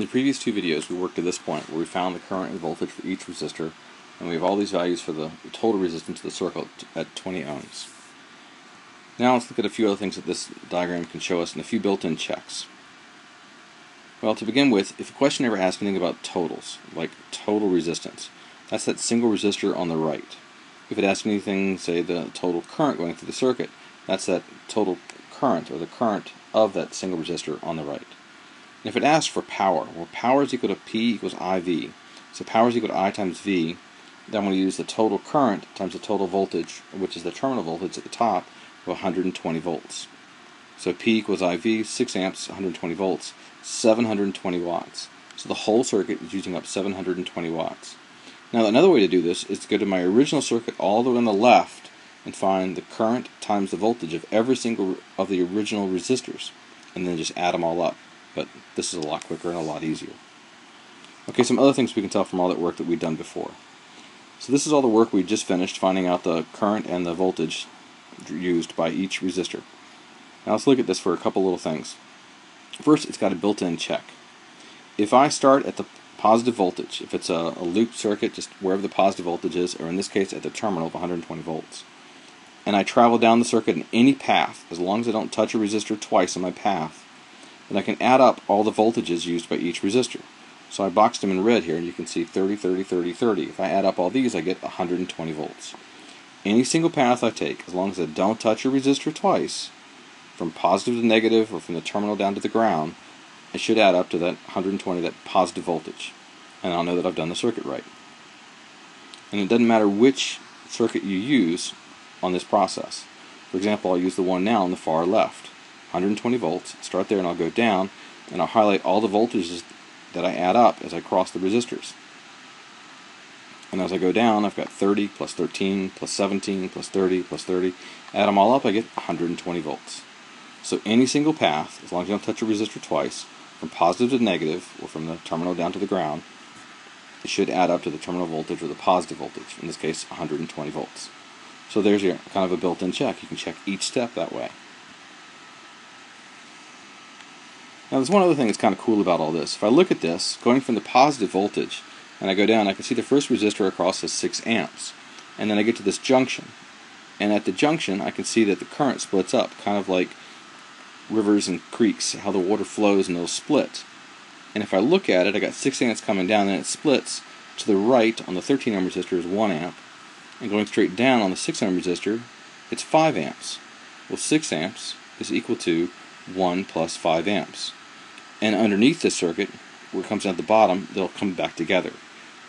In the previous two videos we worked to this point where we found the current and voltage for each resistor, and we have all these values for the total resistance of the circuit at 20 ohms. Now let's look at a few other things that this diagram can show us and a few built-in checks. Well, to begin with, if a question ever asks anything about totals, like total resistance, that's that single resistor on the right. If it asks anything, say the total current going through the circuit, that's that total current, or the current of that single resistor on the right. And if it asks for power, well, power is equal to P equals IV. So power is equal to I times V. Then we use the total current times the total voltage, which is the terminal voltage at the top, of 120 volts. So P equals IV, 6 amps, 120 volts, 720 watts. So the whole circuit is using up 720 watts. Now another way to do this is to go to my original circuit all the way on the left and find the current times the voltage of every single of the original resistors, and then just add them all up. But this is a lot quicker and a lot easier. Okay, some other things we can tell from all that work that we've done before. So this is all the work we just finished, finding out the current and the voltage used by each resistor. Now let's look at this for a couple little things. First, it's got a built-in check. If I start at the positive voltage, if it's a loop circuit, just wherever the positive voltage is, or in this case at the terminal of 120 volts, and I travel down the circuit in any path, as long as I don't touch a resistor twice on my path, then I can add up all the voltages used by each resistor. So I boxed them in red here, and you can see 30, 30, 30, 30. If I add up all these, I get 120 volts. Any single path I take, as long as I don't touch a resistor twice, from positive to negative, or from the terminal down to the ground, it should add up to that 120, that positive voltage. And I'll know that I've done the circuit right. And it doesn't matter which circuit you use on this process. For example, I'll use the one now on the far left. 120 volts, start there and I'll go down, and I'll highlight all the voltages that I add up as I cross the resistors. And as I go down, I've got 30 plus 13 plus 17 plus 30 plus 30. Add them all up, I get 120 volts. So any single path, as long as you don't touch a resistor twice, from positive to negative, or from the terminal down to the ground, it should add up to the terminal voltage or the positive voltage, in this case 120 volts. So there's your kind of a built-in check. You can check each step that way. Now there's one other thing that's kind of cool about all this. If I look at this, going from the positive voltage, and I go down, I can see the first resistor across is 6 amps. And then I get to this junction. And at the junction, I can see that the current splits up, kind of like rivers and creeks, how the water flows and they'll split. And if I look at it, I got 6 amps coming down, and it splits to the right on the 13 ohm resistor is 1 amp. And going straight down on the 6 ohm resistor, it's 5 amps. Well, 6 amps is equal to 1 plus 5 amps. And underneath this circuit, where it comes down at the bottom, they'll come back together.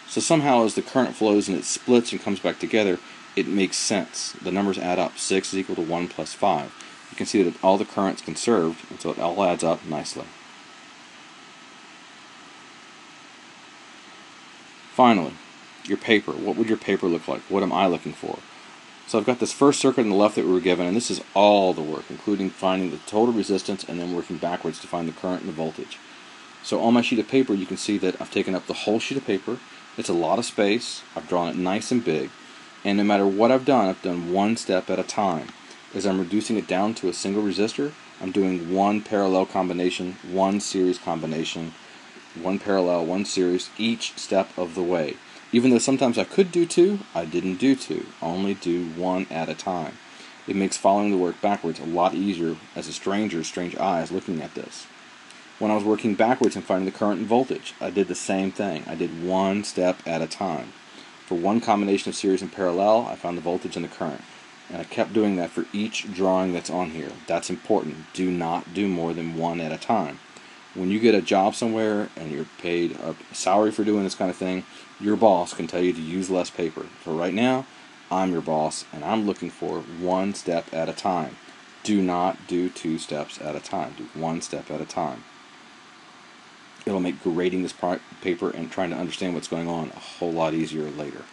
So somehow as the current flows and it splits and comes back together, it makes sense. The numbers add up. 6 is equal to 1 plus 5. You can see that all the current's conserved, and so it all adds up nicely. Finally, your paper. What would your paper look like? What am I looking for? So I've got this first circuit on the left that we were given, and this is all the work, including finding the total resistance and then working backwards to find the current and the voltage. So on my sheet of paper, you can see that I've taken up the whole sheet of paper. It's a lot of space. I've drawn it nice and big. And no matter what I've done one step at a time. As I'm reducing it down to a single resistor, I'm doing one parallel combination, one series combination, one parallel, one series, each step of the way. Even though sometimes I could do two, I didn't do two. Only do one at a time. It makes following the work backwards a lot easier as a strange eyes looking at this. When I was working backwards and finding the current and voltage, I did the same thing. I did one step at a time. For one combination of series and parallel, I found the voltage and the current. And I kept doing that for each drawing that's on here. That's important. Do not do more than one at a time. When you get a job somewhere and you're paid a salary for doing this kind of thing, your boss can tell you to use less paper. For right now, I'm your boss, and I'm looking for one step at a time. Do not do 2 steps at a time. Do 1 step at a time. It'll make grading this paper and trying to understand what's going on a whole lot easier later.